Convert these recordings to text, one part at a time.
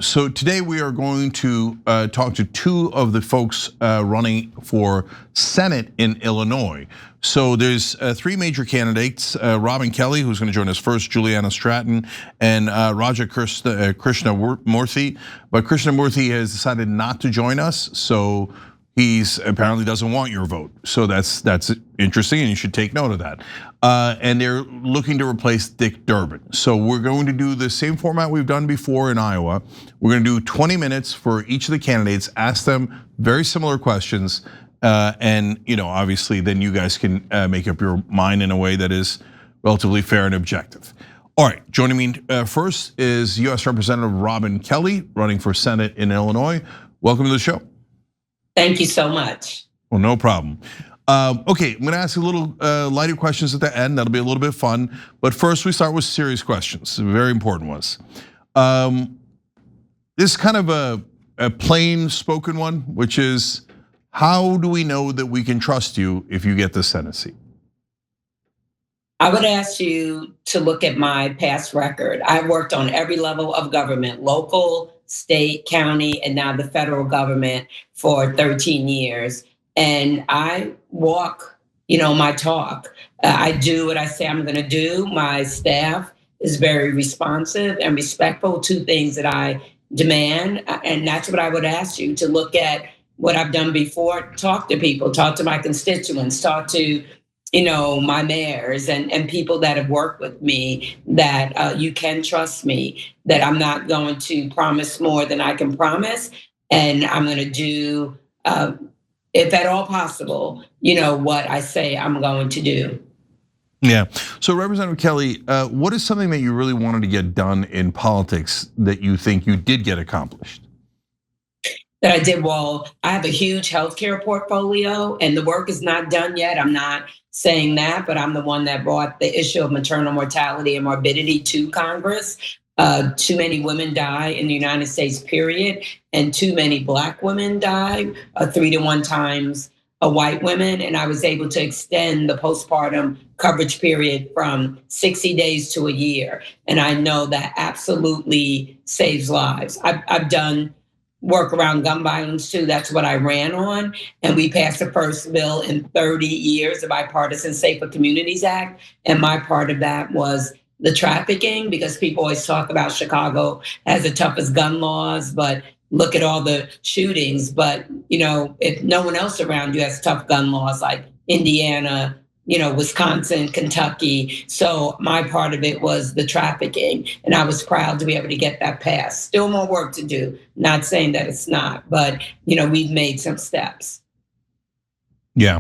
So today we are going to talk to two of the folks running for Senate in Illinois. So there's three major candidates: Robin Kelly, who's going to join us first; Juliana Stratton, and Raja Krishnamurthy. But Krishnamurthy has decided not to join us, so he's apparently doesn't want your vote. So that's interesting, and you should take note of that. And they're looking to replace Dick Durbin. So we're going to do the same format we've done before in Iowa. We're going to do 20 minutes for each of the candidates, ask them very similar questions, and obviously then you guys can make up your mind in a way that is relatively fair and objective. All right, joining me first is U.S. Representative Robin Kelly, running for Senate in Illinois. Welcome to the show. Thank you so much. Well, no problem. Okay, I'm gonna ask a little lighter questions at the end. That'll be a little bit fun. But first, we start with serious questions, very important ones. This is kind of a plain spoken one, which is, how do we know that we can trust you if you get the Senate seat? I would ask you to look at my past record. I worked on every level of government, local, state, county, and now the federal government for 13 years. And I walk, my talk. I do what I say I'm gonna do. My staff is very responsive and respectful to things that I demand. And that's what I would ask you to look at what I've done before. Talk to people, talk to my constituents, talk to my mayors and people that have worked with me, that you can trust me, that I'm not going to promise more than I can promise. And I'm going to do, if at all possible, what I say I'm going to do. Yeah. So Representative Kelly, what is something that you really wanted to get done in politics that you think you did get accomplished? That I did well. I have a huge healthcare portfolio, and the work is not done yet. I'm not saying that, but I'm the one that brought the issue of maternal mortality and morbidity to Congress. Too many women die in the United States, period, and too many Black women die, 3 to 1 times white women. And I was able to extend the postpartum coverage period from 60 days to a year. And I know that absolutely saves lives. I've done work around gun violence too. That's what I ran on. And we passed the first bill in 30 years, the Bipartisan Safer Communities Act. And my part of that was the trafficking, because people always talk about Chicago has the toughest gun laws, but look at all the shootings. But, if no one else around you has tough gun laws like Indiana, Wisconsin, Kentucky. So my part of it was the trafficking, and I was proud to be able to get that passed. Still more work to do, not saying that it's not, but we've made some steps. Yeah,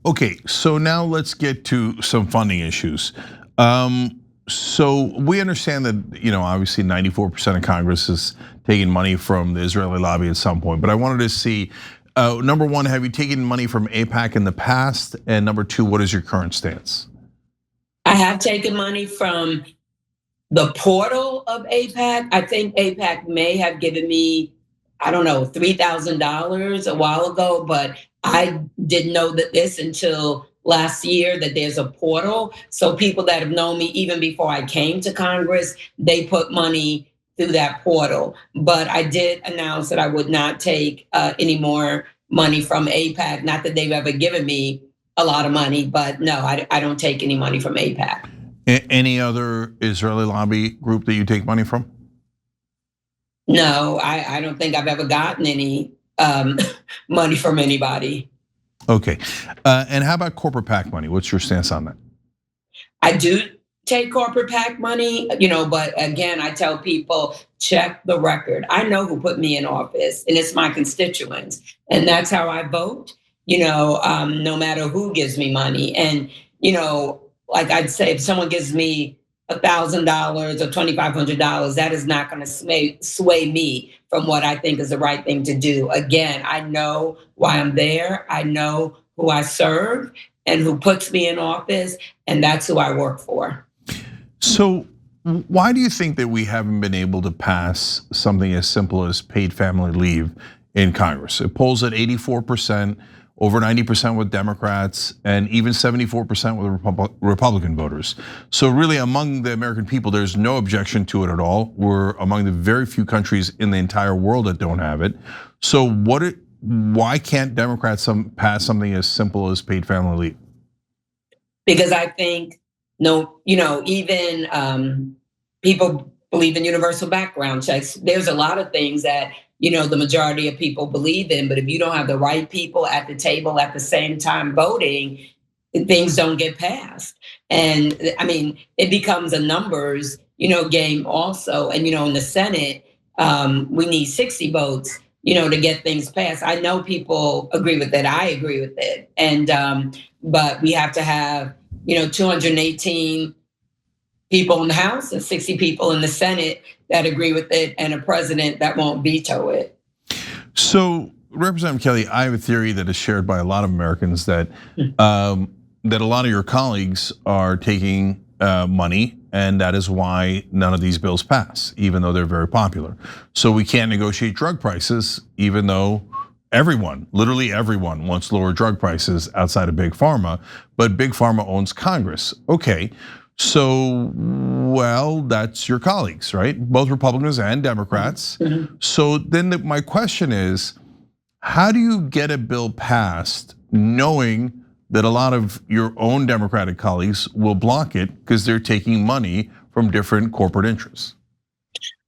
okay, so now let's get to some funding issues. So we understand that, obviously 94% of Congress is taking money from the Israeli lobby at some point, but I wanted to see, number one, have you taken money from AIPAC in the past? And number two, what is your current stance? I have taken money from the portal of AIPAC. I think AIPAC may have given me, $3,000 a while ago, but I didn't know this until last year, that there's a portal. So people that have known me even before I came to Congress, they put money through that portal. But I did announce that I would not take any more money from AIPAC. Not that they've ever given me a lot of money, but no, I don't take any money from AIPAC. Any other Israeli lobby group that you take money from? No, I don't think I've ever gotten any money from anybody. Okay, and how about corporate PAC money? What's your stance on that? I do take corporate PAC money, but again, I tell people, check the record. I know who put me in office, and it's my constituents. And that's how I vote, no matter who gives me money. And, like I'd say, if someone gives me $1,000 or $2,500, that is not gonna sway me from what I think is the right thing to do. Again, I know why I'm there. I know who I serve and who puts me in office, and that's who I work for. So why do you think that we haven't been able to pass something as simple as paid family leave in Congress? It polls at 84%. over 90% with Democrats, and even 74% with Republican voters. So really, among the American people, there's no objection to it at all. We're among the very few countries in the entire world that don't have it. So why can't Democrats pass something as simple as paid family leave? Because I think even people believe in universal background checks. There's a lot of things that the majority of people believe in, but if you don't have the right people at the table at the same time voting, things don't get passed. And I mean, it becomes a numbers game also. And in the Senate, we need 60 votes to get things passed. I know people agree with it. I agree with it. And but we have to have 218 people in the House and 60 people in the Senate that agree with it, and a president that won't veto it. So, Representative Kelly, I have a theory that is shared by a lot of Americans that that a lot of your colleagues are taking money, and that is why none of these bills pass, even though they're very popular. So we can't negotiate drug prices, even though everyone, literally everyone, wants lower drug prices outside of Big Pharma, but Big Pharma owns Congress. Okay. So, well, that's your colleagues, right? Both Republicans and Democrats. Mm-hmm. So then my question is, how do you get a bill passed knowing that a lot of your own Democratic colleagues will block it because they're taking money from different corporate interests?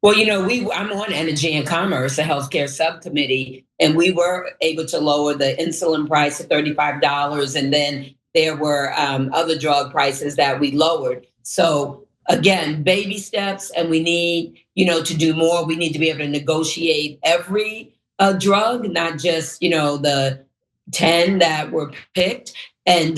Well, I'm on Energy and Commerce, the healthcare subcommittee, and we were able to lower the insulin price to $35, and then there were other drug prices that we lowered. So again, baby steps, and we need, to do more. We need to be able to negotiate every drug, not just, the 10 that were picked. And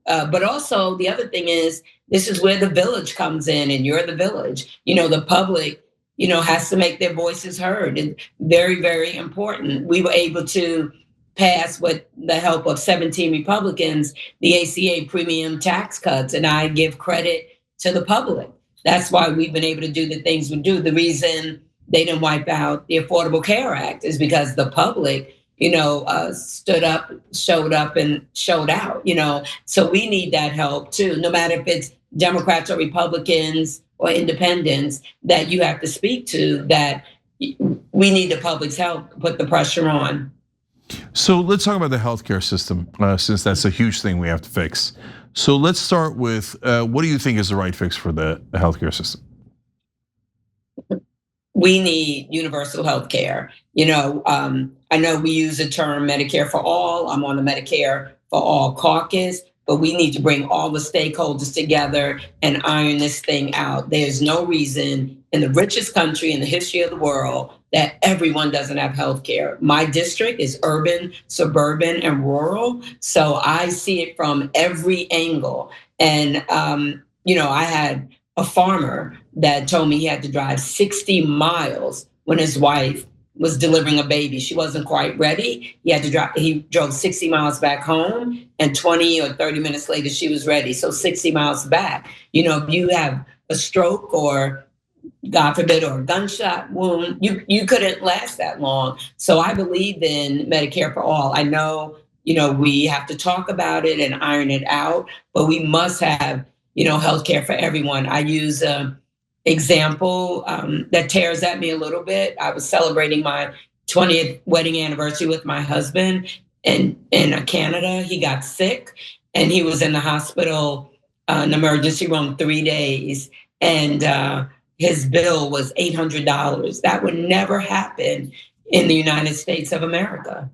but also the other thing is, this is where the village comes in, and you're the village. The public, has to make their voices heard, and very, very important. We were able to pass, with the help of 17 Republicans, the ACA premium tax cuts, and I give credit to the public. That's why we've been able to do the things we do. The reason they didn't wipe out the Affordable Care Act is because the public, stood up, showed up, and showed out. So we need that help too. No matter if it's Democrats or Republicans or independents that you have to speak to, that we need the public's help to put the pressure on. So let's talk about the healthcare system, since that's a huge thing we have to fix. So let's start with, what do you think is the right fix for the healthcare system? We need universal health care. I know we use the term Medicare for all. I'm on the Medicare for all caucus, but we need to bring all the stakeholders together and iron this thing out. There's no reason in the richest country in the history of the world that everyone doesn't have health care. My district is urban, suburban, and rural. So I see it from every angle. And, I had a farmer that told me he had to drive 60 miles when his wife was delivering a baby. She wasn't quite ready. He drove 60 miles back home, and 20 or 30 minutes later, she was ready. So 60 miles back. If you have a stroke or, God forbid, or a gunshot wound, you couldn't last that long. So I believe in Medicare for all. I know, we have to talk about it and iron it out, but we must have, healthcare for everyone. I use an example that tears at me a little bit. I was celebrating my 20th wedding anniversary with my husband in Canada. He got sick, and he was in the hospital, in the emergency room 3 days. And his bill was $800. That would never happen in the United States of America.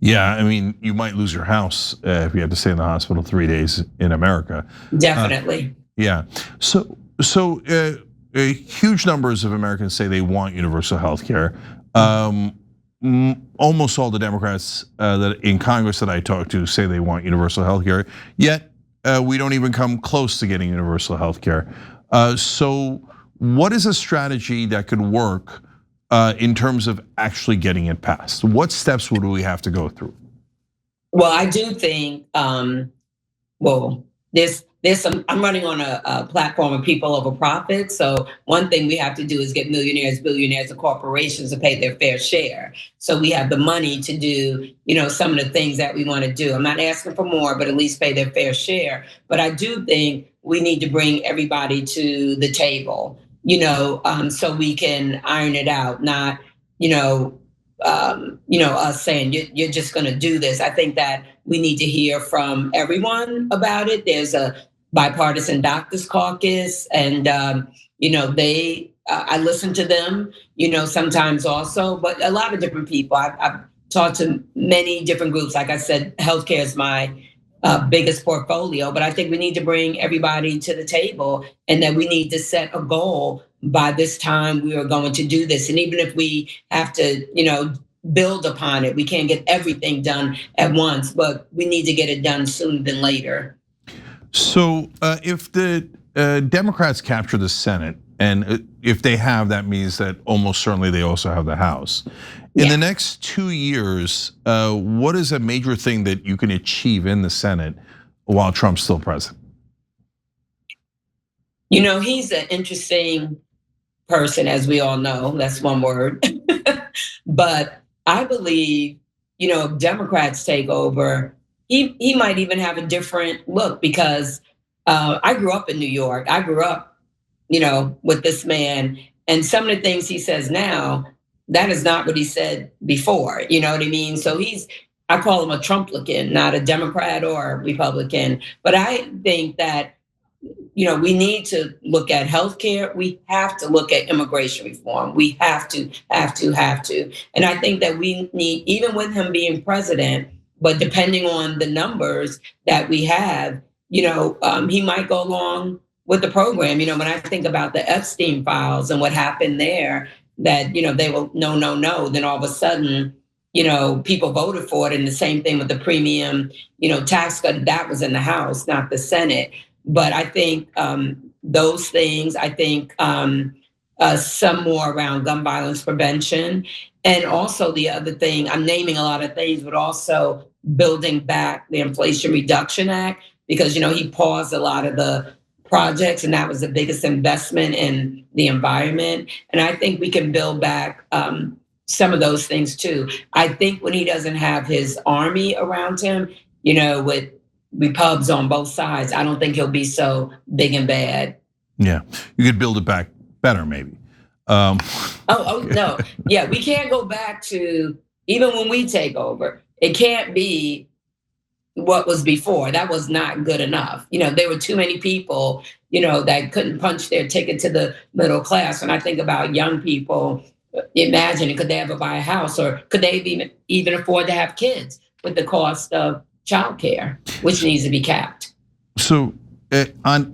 Yeah, I mean, you might lose your house if you had to stay in the hospital 3 days in America. Definitely. Yeah. So huge numbers of Americans say they want universal health care. Almost all the Democrats that in Congress that I talk to say they want universal health care. Yet we don't even come close to getting universal health care. So what is a strategy that could work in terms of actually getting it passed? What steps would we have to go through? Well, I do think, I'm running on a platform of people over profits. So one thing we have to do is get millionaires, billionaires, and corporations to pay their fair share. So we have the money to do, some of the things that we want to do. I'm not asking for more, but at least pay their fair share. But I do think we need to bring everybody to the table, so we can iron it out, not, us saying you're just going to do this. I think that we need to hear from everyone about it. There's a bipartisan doctors caucus, and I listen to them, sometimes also, but a lot of different people. I've talked to many different groups. Like I said, healthcare is my biggest portfolio, but I think we need to bring everybody to the table, and that we need to set a goal. By this time, we are going to do this, and even if we have to, build upon it, we can't get everything done at once, but we need to get it done sooner than later. So if the Democrats capture the Senate, and if they have, that means that almost certainly they also have the House. In the next 2 years, what is a major thing that you can achieve in the Senate while Trump's still president? He's an interesting person, as we all know. That's one word. But I believe, if Democrats take over, he might even have a different look, because I grew up in New York. I grew up, with this man, and some of the things he says now, that is not what he said before. You know what I mean? So I call him a Trumplican, not a Democrat or a Republican. But I think that, we need to look at healthcare. We have to look at immigration reform. We have to. And I think that we need, even with him being president, but depending on the numbers that we have, he might go along with the program. When I think about the Epstein files and what happened there, that, they will no, then all of a sudden, people voted for it. And the same thing with the premium, tax cut, that was in the House, not the Senate. But I think those things, I think some more around gun violence prevention. And also the other thing, I'm naming a lot of things, but also building back the Inflation Reduction Act, because, he paused a lot of the projects, and that was the biggest investment in the environment. And I think we can build back some of those things too. I think when he doesn't have his army around him, with Repubs on both sides, I don't think he'll be so big and bad. Yeah, you could build it back better, maybe. Oh no, yeah, we can't go back to, even when we take over, it can't be what was before. That was not good enough. There were too many people, that couldn't punch their ticket to the middle class. When I think about young people, imagine, could they ever buy a house, or could they even afford to have kids with the cost of childcare, which needs to be capped? So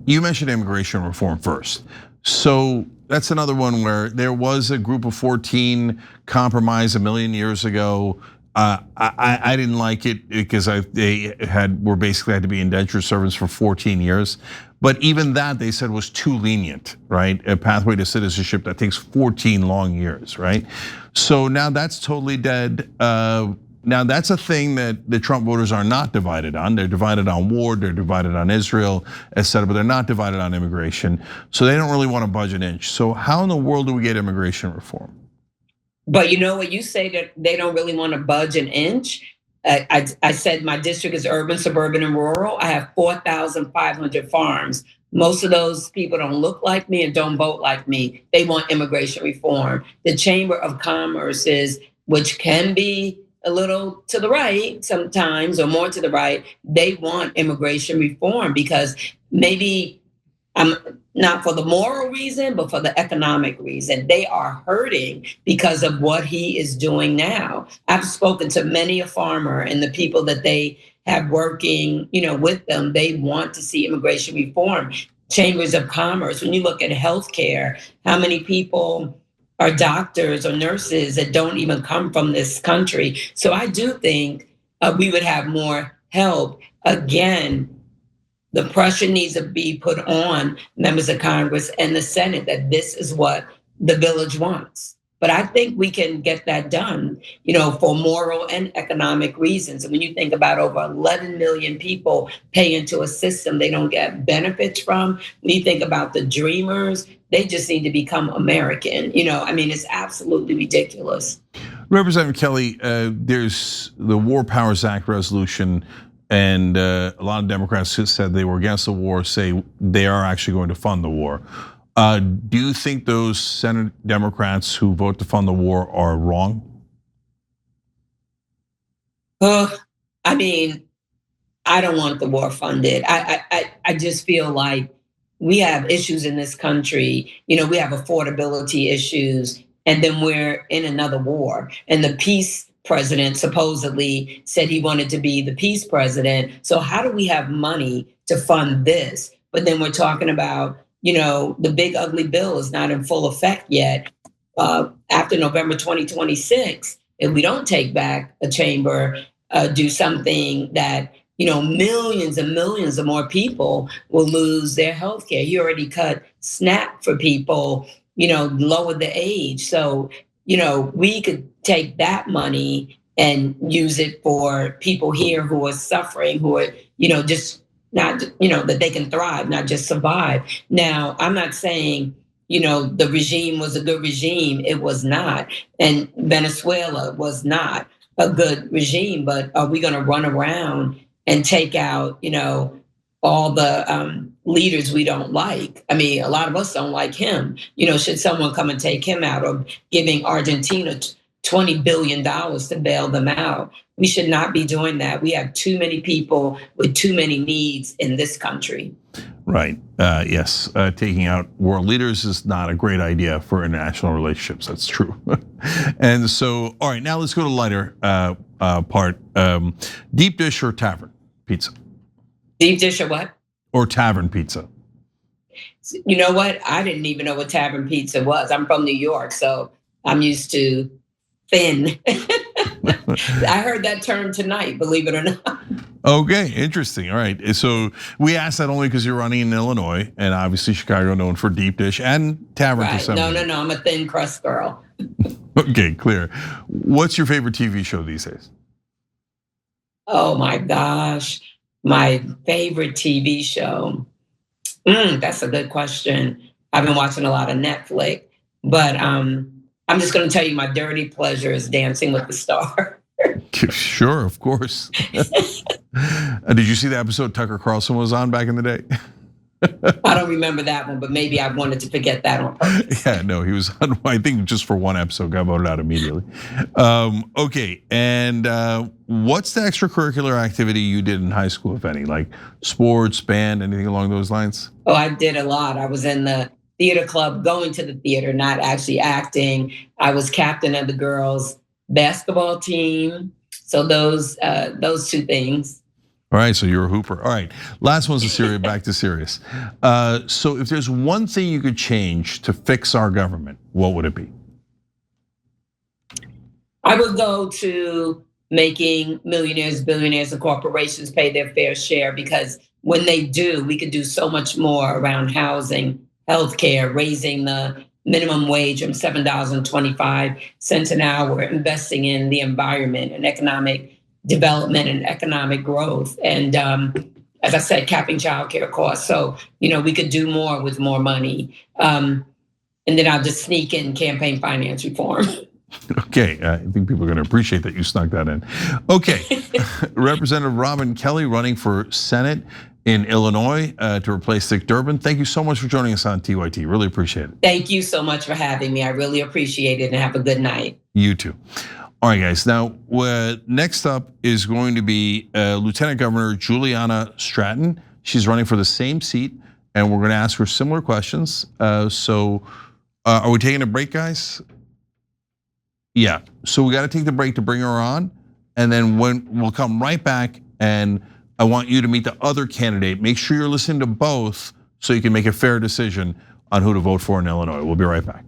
you mentioned immigration reform first. So that's another one where there was a group of 14 compromise a million years ago. I didn't like it because they were basically had to be indentured servants for 14 years. But even that they said was too lenient, right? A pathway to citizenship that takes 14 long years, right? So now that's totally dead. Now that's a thing that the Trump voters are not divided on. They're divided on war, they're divided on Israel, etc., but they're not divided on immigration. So they don't really want to budge an inch. So how in the world do we get immigration reform? But what you say, that they don't really want to budge an inch. I said my district is urban, suburban, and rural. I have 4,500 farms. Most of those people don't look like me and don't vote like me. They want immigration reform. The Chamber of Commerce which can be a little to the right sometimes, or more to the right, they want immigration reform, because maybe not for the moral reason, but for the economic reason. They are hurting because of what he is doing now. I've spoken to many a farmer, and the people that they have working, with them, they want to see immigration reform. Chambers of Commerce, when you look at healthcare, how many people are doctors or nurses that don't even come from this country? So I do think we would have more help. Again, the pressure needs to be put on members of Congress and the Senate that this is what the village wants. But I think we can get that done, for moral and economic reasons. And when you think about over 11 million people pay into a system they don't get benefits from, when you think about the dreamers, they just need to become American. It's absolutely ridiculous. Representative Kelly, there's the War Powers Act resolution, and a lot of Democrats who said they were against the war say they are actually going to fund the war. Do you think those Senate Democrats who vote to fund the war are wrong? I don't want the war funded. I just feel like we have issues in this country. We have affordability issues, and then we're in another war. And the peace president supposedly said he wanted to be the peace president. So how do we have money to fund this? But then we're talking about, the big ugly bill is not in full effect yet. After November 2026, if we don't take back a chamber, do something that, millions and millions of more people will lose their health care. You already cut SNAP for people, lowered the age. So, we could take that money and use it for people here who are suffering, who are, just not, that they can thrive, not just survive. Now, I'm not saying, the regime was a good regime. It was not. And Venezuela was not a good regime, but are we going to run around and take out, all the leaders we don't like? A lot of us don't like him. Should someone come and take him out, or giving Argentina $20 billion to bail them out? We should not be doing that. We have too many people with too many needs in this country. Right, yes, taking out world leaders is not a great idea for international relationships, that's true. And so, all right, now let's go to the lighter part. Deep dish or tavern pizza? Deep dish or what? Or tavern pizza? You know what? I didn't even know what tavern pizza was. I'm from New York, so I'm used to thin. I heard that term tonight, believe it or not. Okay, interesting. All right, so we asked that only because you're running in Illinois, and obviously Chicago known for deep dish and tavern right. pizza. No, I'm a thin crust girl. Okay, clear. What's your favorite TV show these days? Oh my gosh, my favorite TV show. That's a good question. I've been watching a lot of Netflix, but I'm just going to tell you my dirty pleasure is Dancing with the Stars. Sure, of course. Did you see the episode Tucker Carlson was on back in the day? I don't remember that one, but maybe I wanted to forget that on purpose. Yeah, no, he was on, I think just for one episode, got voted out immediately. Okay, and what's the extracurricular activity you did in high school, if any? Like sports, band, anything along those lines? Oh, I did a lot. I was in the theater club, going to the theater, not actually acting. I was captain of the girls' basketball team. So those two things. All right, so you're a hooper. All right, last one's a serious, back to serious. So if there's one thing you could change to fix our government, what would it be? I would go to making millionaires, billionaires, and corporations pay their fair share, because when they do, we could do so much more around housing, healthcare, raising the minimum wage from $7.25 an hour, investing in the environment and economic development and economic growth. And as I said, capping childcare costs. So, we could do more with more money. And then I'll just sneak in campaign finance reform. Okay, I think people are going to appreciate that you snuck that in. Okay, Representative Robin Kelly running for Senate in Illinois to replace Dick Durbin. Thank you so much for joining us on TYT. Really appreciate it. Thank you so much for having me. I really appreciate it, and have a good night. You too. All right, guys. Now, next up is going to be Lieutenant Governor Juliana Stratton. She's running for the same seat, and we're going to ask her similar questions. So, are we taking a break, guys? Yeah. So we got to take the break to bring her on, and then we'll come right back, and I want you to meet the other candidate. Make sure you're listening to both so you can make a fair decision on who to vote for in Illinois. We'll be right back.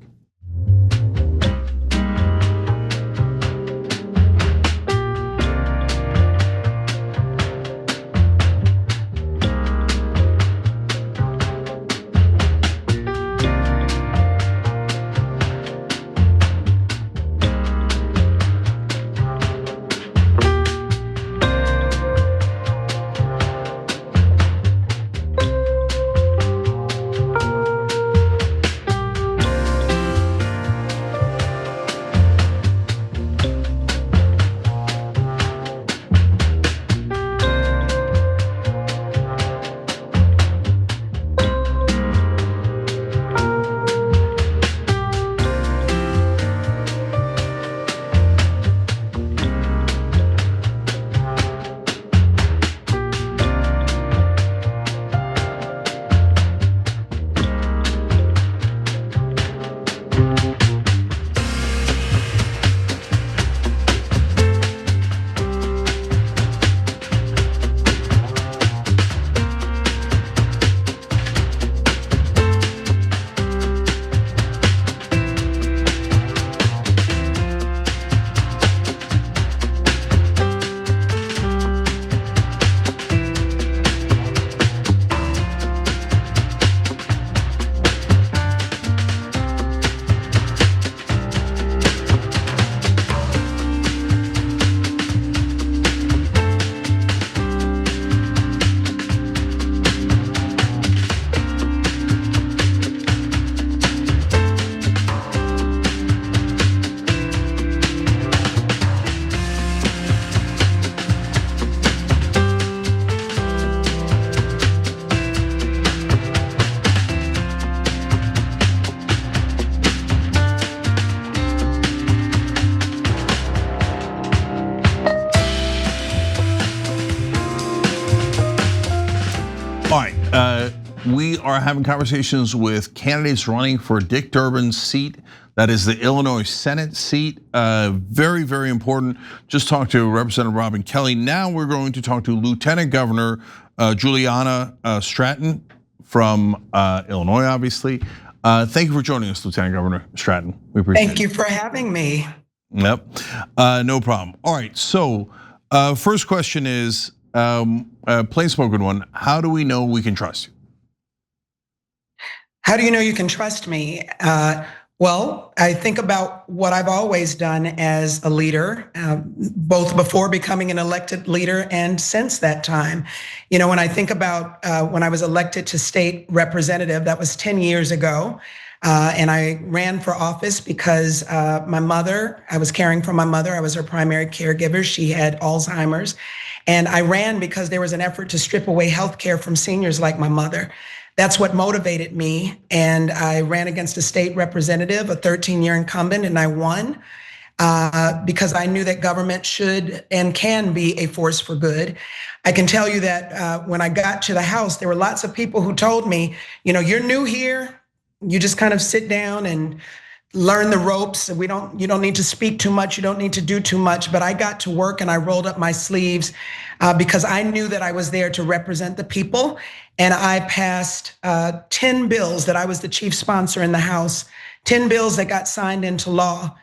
are having conversations with candidates running for Dick Durbin's seat. That is the Illinois Senate seat. Very, very important. Just talked to Representative Robin Kelly. Now we're going to talk to Lieutenant Governor Juliana Stratton from Illinois, obviously. Thank you for joining us, Lieutenant Governor Stratton. We appreciate it. Thank you for having me. Yep, no problem. All right, so first question is, plain spoken one, how do we know we can trust you? How do you know you can trust me? Well, I think about what I've always done as a leader, both before becoming an elected leader and since that time. You know, when I think about when I was elected to state representative, that was 10 years ago. And I ran for office because my mother, I was caring for my mother. I was her primary caregiver. She had Alzheimer's. And I ran because there was an effort to strip away health care from seniors like my mother. That's what motivated me. And I ran against a state representative, a 13-year incumbent, and I won because I knew that government should and can be a force for good. I can tell you that when I got to the House, there were lots of people who told me, you know, you're new here. You just kind of sit down and learn the ropes. You don't need to speak too much. You don't need to do too much. But I got to work and I rolled up my sleeves because I knew that I was there to represent the people. And I passed 10 bills that I was the chief sponsor in the House, 10 bills that got signed into law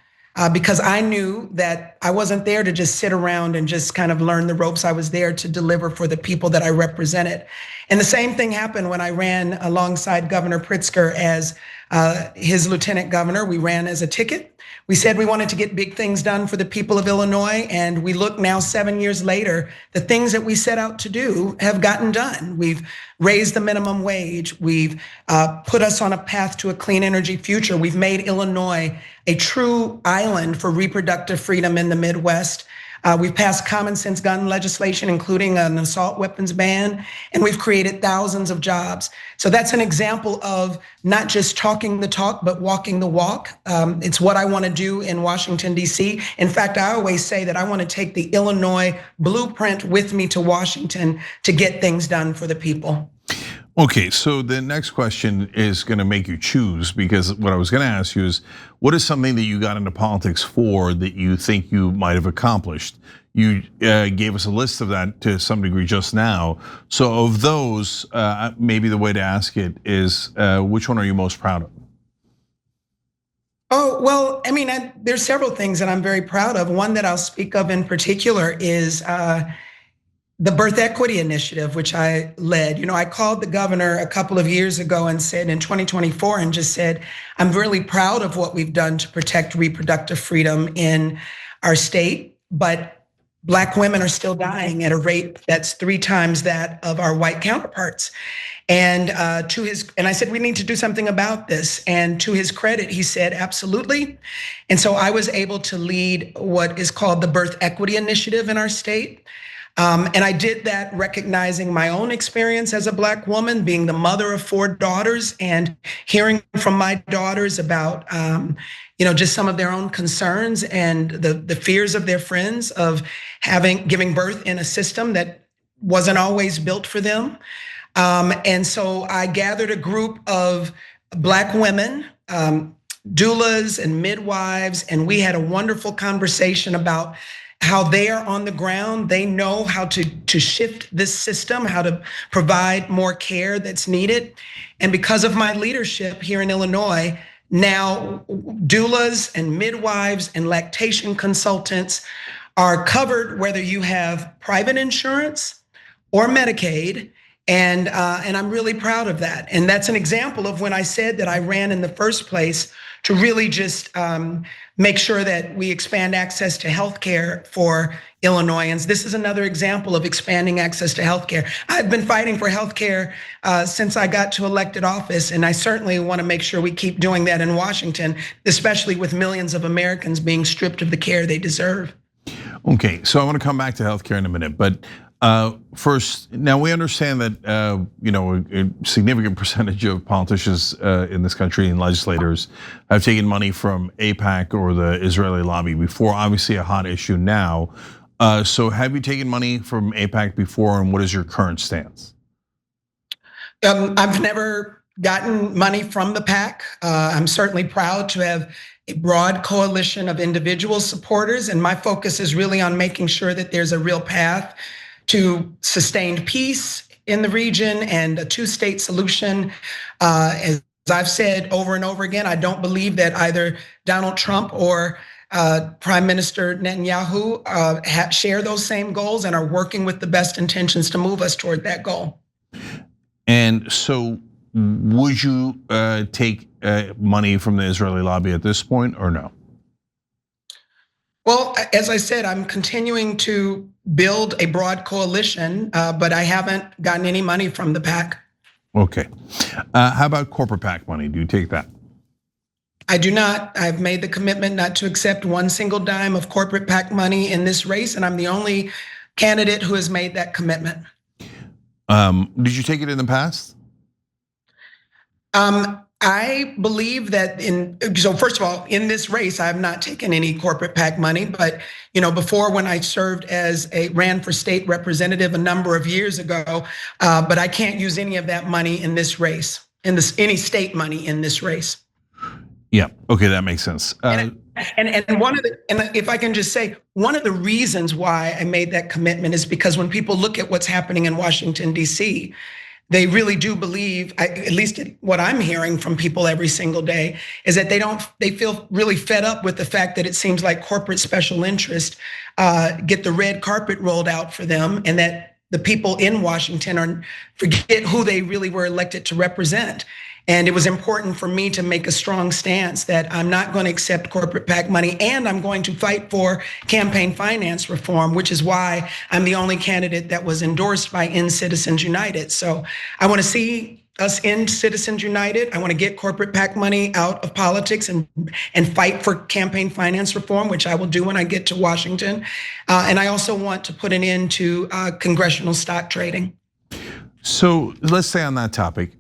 because I knew that I wasn't there to just sit around and just kind of learn the ropes. I was there to deliver for the people that I represented. And the same thing happened when I ran alongside Governor Pritzker as his lieutenant governor. We ran as a ticket. We said we wanted to get big things done for the people of Illinois, and we look now 7 years later, the things that we set out to do have gotten done. We've raised the minimum wage. We've put us on a path to a clean energy future. We've made Illinois a true island for reproductive freedom in the Midwest. We've passed common sense gun legislation, including an assault weapons ban, and we've created thousands of jobs. So that's an example of not just talking the talk, but walking the walk. It's what I want to do in Washington, D.C. In fact, I always say that I want to take the Illinois blueprint with me to Washington to get things done for the people. Okay, so the next question is going to make you choose, because what I was going to ask you is, what is something that you got into politics for that you think you might have accomplished? You gave us a list of that to some degree just now. So of those, maybe the way to ask it is, which one are you most proud of? Oh, well, I mean, there's several things that I'm very proud of. One that I'll speak of in particular is the birth equity initiative, which I led. You know, I called the governor a couple of years ago and said in 2024 and just said, I'm really proud of what we've done to protect reproductive freedom in our state, but Black women are still dying at a rate that's 3 times that of our white counterparts. And I said, we need to do something about this. And to his credit, he said, absolutely. And so I was able to lead what is called the birth equity initiative in our state. And I did that recognizing my own experience as a Black woman, being the mother of 4 daughters and hearing from my daughters about, just some of their own concerns and the fears of their friends of giving birth in a system that wasn't always built for them. And so I gathered a group of Black women, doulas and midwives, and we had a wonderful conversation about how they are on the ground. They know how to shift this system, how to provide more care that's needed. And because of my leadership here in Illinois, now doulas and midwives and lactation consultants are covered whether you have private insurance or Medicaid. And I'm really proud of that. And that's an example of when I said that I ran in the first place to really just make sure that we expand access to healthcare for Illinoisans. This is another example of expanding access to healthcare. I've been fighting for healthcare since I got to elected office, and I certainly want to make sure we keep doing that in Washington, especially with millions of Americans being stripped of the care they deserve. Okay, so I want to come back to healthcare in a minute, but first, now we understand that a significant percentage of politicians in this country and legislators have taken money from AIPAC or the Israeli lobby before, obviously a hot issue now. So have you taken money from AIPAC before, and what is your current stance? I've never gotten money from the PAC. I'm certainly proud to have a broad coalition of individual supporters, and my focus is really on making sure that there's a real path to sustained peace in the region and a two-state solution. As I've said over and over again, I don't believe that either Donald Trump or Prime Minister Netanyahu share those same goals and are working with the best intentions to move us toward that goal. And so would you take money from the Israeli lobby at this point or no? Well, as I said, I'm continuing to build a broad coalition, but I haven't gotten any money from the PAC. Okay. How about corporate PAC money? Do you take that? I do not. I've made the commitment not to accept one single dime of corporate PAC money in this race, and I'm the only candidate who has made that commitment. Did you take it in the past? I believe that so first of all, in this race, I have not taken any corporate PAC money, but before when I served ran for state representative a number of years ago, but I can't use any of that money in this race, any state money in this race. Yeah, okay, that makes sense. And if I can just say, one of the reasons why I made that commitment is because when people look at what's happening in Washington, D.C., they really do believe, at least what I'm hearing from people every single day, is that they feel really fed up with the fact that it seems like corporate special interest get the red carpet rolled out for them, and that the people in Washington forget who they really were elected to represent. And it was important for me to make a strong stance that I'm not going to accept corporate PAC money, and I'm going to fight for campaign finance reform, which is why I'm the only candidate that was endorsed by End Citizens United. So I want to see us end Citizens United. I want to get corporate PAC money out of politics and fight for campaign finance reform, which I will do when I get to Washington. And I also want to put an end to congressional stock trading. So let's stay on that topic.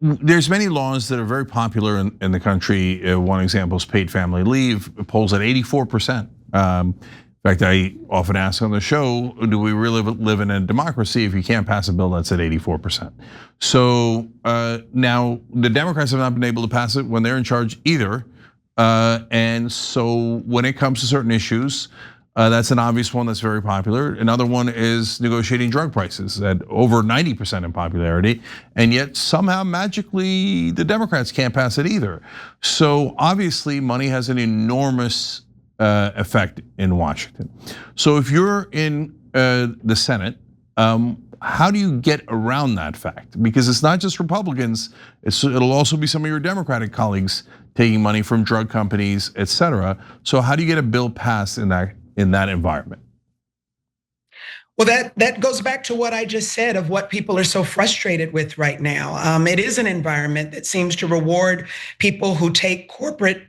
There's many laws that are very popular in the country. One example is paid family leave. It polls at 84%. In fact, I often ask on the show, do we really live in a democracy if you can't pass a bill that's at 84%? So now the Democrats have not been able to pass it when they're in charge either. And so when it comes to certain issues, that's an obvious one that's very popular. Another one is negotiating drug prices at over 90% in popularity, and yet somehow magically the Democrats can't pass it either. So obviously money has an enormous effect in Washington. So if you're in the Senate, how do you get around that fact? Because it's not just Republicans, it'll also be some of your Democratic colleagues taking money from drug companies, et cetera. So how do you get a bill passed in that environment? Well, that goes back to what I just said of what people are so frustrated with right now. It is an environment that seems to reward people who take corporate,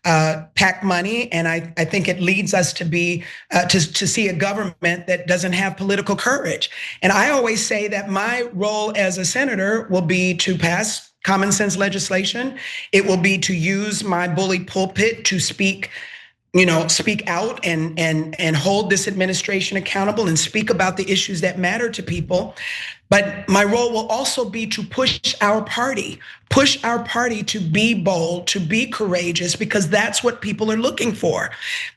PAC money, and I think it leads us to be to see a government that doesn't have political courage. And I always say that my role as a senator will be to pass common sense legislation. It will be to use my bully pulpit to speak out and hold this administration accountable and speak about the issues that matter to people. But my role will also be to push our party to be bold, to be courageous, because that's what people are looking for.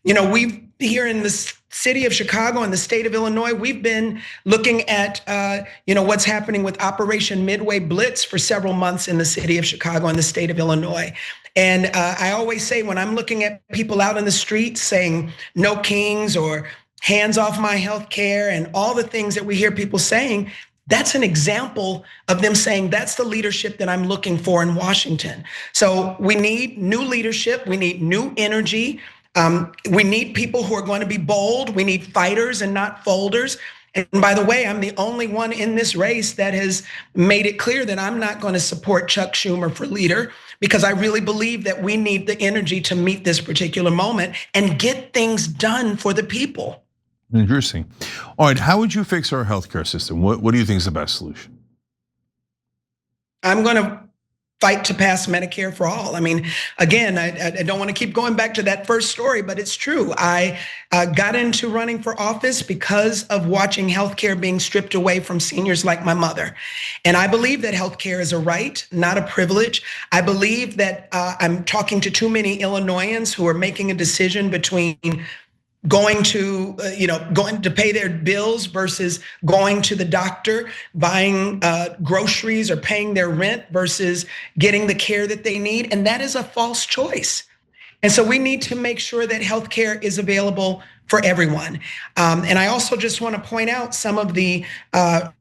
We've here in the city of Chicago and the state of Illinois, we've been looking at what's happening with Operation Midway Blitz for several months in the city of Chicago and the state of Illinois. And I always say, when I'm looking at people out in the streets saying no kings or hands off my health care and all the things that we hear people saying, that's an example of them saying that's the leadership that I'm looking for in Washington. So we need new leadership. We need new energy. We need people who are going to be bold. We need fighters and not folders. And by the way, I'm the only one in this race that has made it clear that I'm not going to support Chuck Schumer for leader, because I really believe that we need the energy to meet this particular moment and get things done for the people. Interesting. All right, how would you fix our healthcare system? What do you think is the best solution? I'm going to fight to pass Medicare for all. I mean, again, I don't want to keep going back to that first story, but it's true. I got into running for office because of watching healthcare being stripped away from seniors like my mother. And I believe that healthcare is a right, not a privilege. I believe that I'm talking to too many Illinoisans who are making a decision between going to pay their bills versus going to the doctor, buying groceries or paying their rent versus getting the care that they need. And that is a false choice. And so we need to make sure that healthcare is available for everyone. And I also just want to point out some of the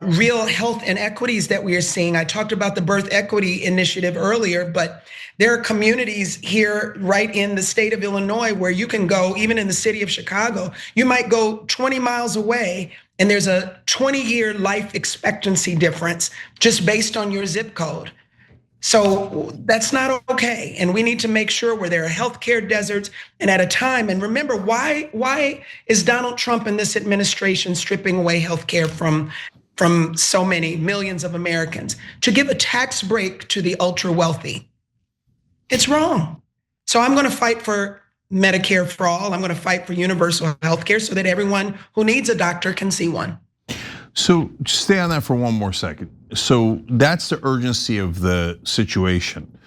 real health inequities that we are seeing. I talked about the birth equity initiative earlier, but there are communities here right in the state of Illinois where you can go, even in the city of Chicago, you might go 20 miles away and there's a 20-year life expectancy difference just based on your zip code. So that's not okay. And we need to make sure where there are healthcare deserts and at a time. And remember, why is Donald Trump and this administration stripping away healthcare from so many millions of Americans? To give a tax break to the ultra wealthy. It's wrong. So I'm going to fight for Medicare for all. I'm going to fight for universal healthcare so that everyone who needs a doctor can see one. So stay on that for one more second. So that's the urgency of the situation.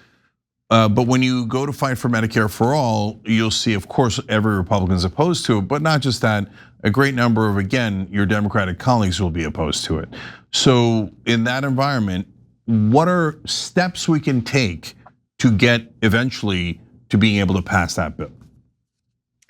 But when you go to fight for Medicare for all, you'll see, of course, every Republican's opposed to it, but not just that, a great number of, again, your Democratic colleagues will be opposed to it. So in that environment, what are steps we can take to get eventually to being able to pass that bill?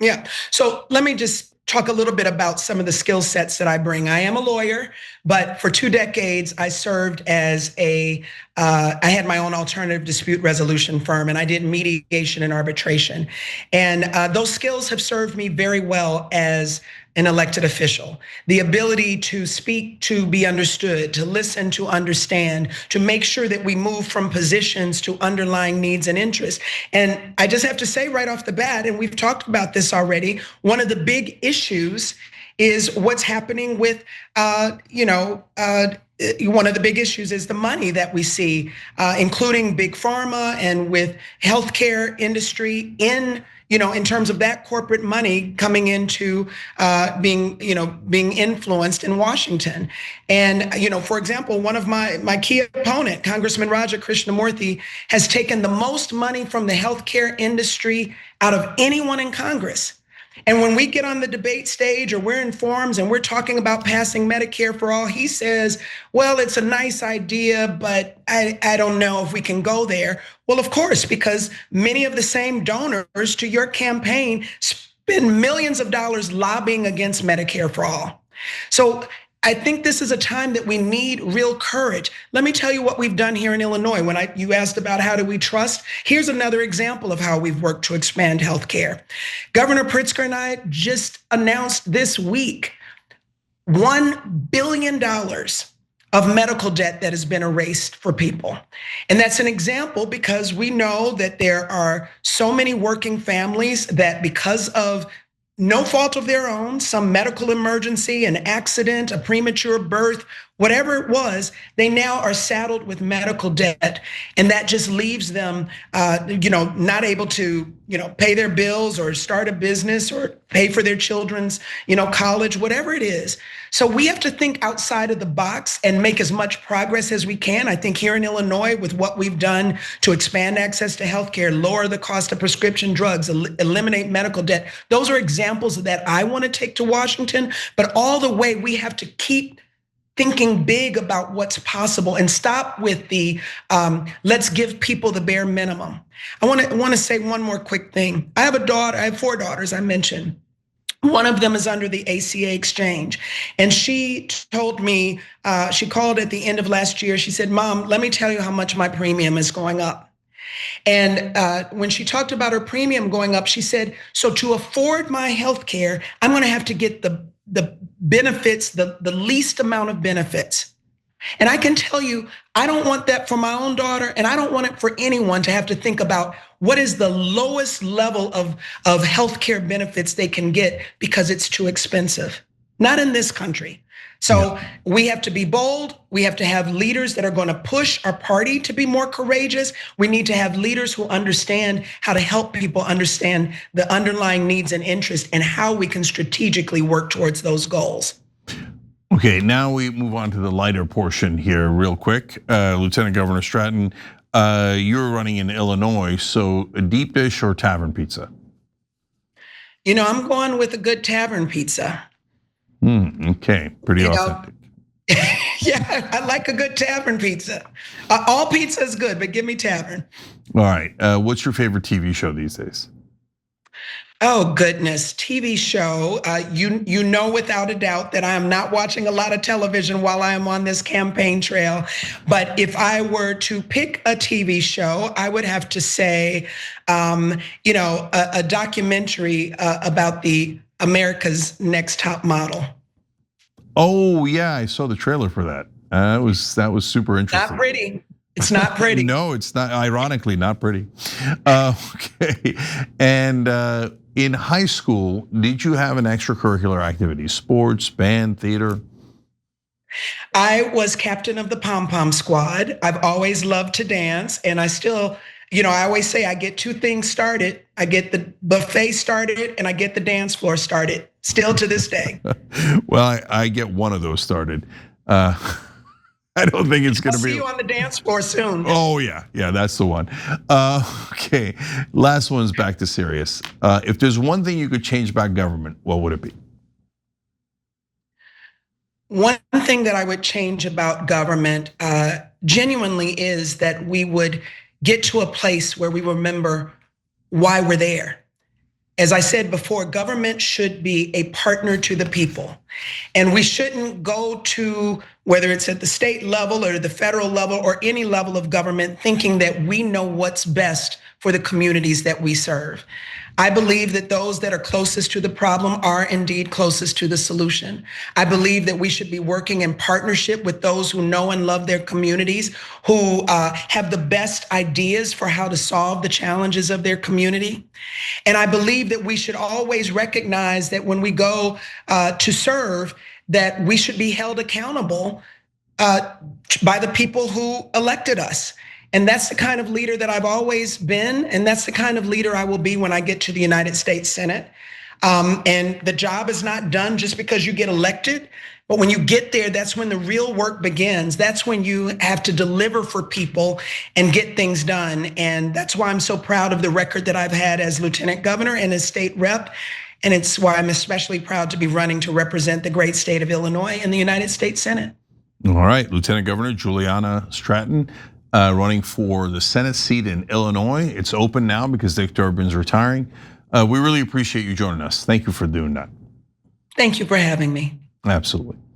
Yeah, so let me just talk a little bit about some of the skill sets that I bring. I am a lawyer, but for 2 decades, I served as I had my own alternative dispute resolution firm, and I did mediation and arbitration. And those skills have served me very well as an elected official. The ability to speak, to be understood, to listen, to understand, to make sure that we move from positions to underlying needs and interests. And I just have to say right off the bat, and we've talked about this already, one of the big issues is what's happening with, one of the big issues is the money that we see, including big pharma and with healthcare industry in terms of that corporate money coming into being influenced in Washington. And, for example, one of my key opponent, Congressman Raja Krishnamurthy, has taken the most money from the healthcare industry out of anyone in Congress. And when we get on the debate stage or we're in forums and we're talking about passing Medicare for all, he says, well, it's a nice idea, but I don't know if we can go there. Well, of course, because many of the same donors to your campaign spend millions of dollars lobbying against Medicare for all. So I think this is a time that we need real courage. Let me tell you what we've done here in Illinois. When you asked about how do we trust, here's another example of how we've worked to expand healthcare. Governor Pritzker and I just announced this week $1 billion of medical debt that has been erased for people. And that's an example because we know that there are so many working families that because of no fault of their own, some medical emergency, an accident, a premature birth, whatever it was, they now are saddled with medical debt. And that just leaves them, not able to, pay their bills or start a business or pay for their children's, college, whatever it is. So we have to think outside of the box and make as much progress as we can. I think here in Illinois, with what we've done to expand access to healthcare, lower the cost of prescription drugs, eliminate medical debt, those are examples that I want to take to Washington. But all the way, we have to keep thinking big about what's possible and stop with the let's give people the bare minimum. I want to say one more quick thing. I have 4 daughters, I mentioned. One of them is under the ACA exchange. And she told me, she called at the end of last year. She said, Mom, let me tell you how much my premium is going up. And when she talked about her premium going up, she said, so to afford my health care, I'm going to have to get the benefits, the least amount of benefits. And I can tell you, I don't want that for my own daughter, and I don't want it for anyone to have to think about what is the lowest level of healthcare benefits they can get because it's too expensive. Not in this country. So we have to be bold. We have to have leaders that are going to push our party to be more courageous. We need to have leaders who understand how to help people understand the underlying needs and interests and how we can strategically work towards those goals. Okay, now we move on to the lighter portion here real quick. Lieutenant Governor Stratton, you're running in Illinois, so a deep dish or tavern pizza? I'm going with a good tavern pizza. Okay, pretty authentic. Yeah, I like a good tavern pizza. All pizza is good, but give me tavern. All right, what's your favorite TV show these days? Oh goodness, TV show. You know without a doubt that I am not watching a lot of television while I am on this campaign trail. But if I were to pick a TV show, I would have to say, a documentary about the America's Next Top Model. Oh yeah, I saw the trailer for that. That was super interesting. Not pretty. It's not pretty. No, it's not. Ironically, not pretty. Okay, and in high school, did you have an extracurricular activity? Sports, band, theater? I was captain of the pom-pom squad. I've always loved to dance, and I still, I always say I get two things started. I get the buffet started, and I get the dance floor started. Still to this day. Well, I get one of those started. I don't think it's going to be. See you on the dance floor soon. Oh yeah, that's the one. Okay, last one's back to serious. If there's one thing you could change about government, what would it be? One thing that I would change about government genuinely is that we would get to a place where we remember why we're there. As I said before, government should be a partner to the people. And we shouldn't go to, whether it's at the state level or the federal level or any level of government, thinking that we know what's best for the communities that we serve. I believe that those that are closest to the problem are indeed closest to the solution. I believe that we should be working in partnership with those who know and love their communities, who have the best ideas for how to solve the challenges of their community. And I believe that we should always recognize that when we go to serve, that we should be held accountable by the people who elected us. And that's the kind of leader that I've always been, and that's the kind of leader I will be when I get to the United States Senate. And the job is not done just because you get elected, but when you get there, that's when the real work begins. That's when you have to deliver for people and get things done. And that's why I'm so proud of the record that I've had as Lieutenant Governor and as state rep. And it's why I'm especially proud to be running to represent the great state of Illinois in the United States Senate. All right, Lieutenant Governor Juliana Stratton, running for the Senate seat in Illinois. It's open now because Dick Durbin's retiring. We really appreciate you joining us. Thank you for doing that. Thank you for having me. Absolutely.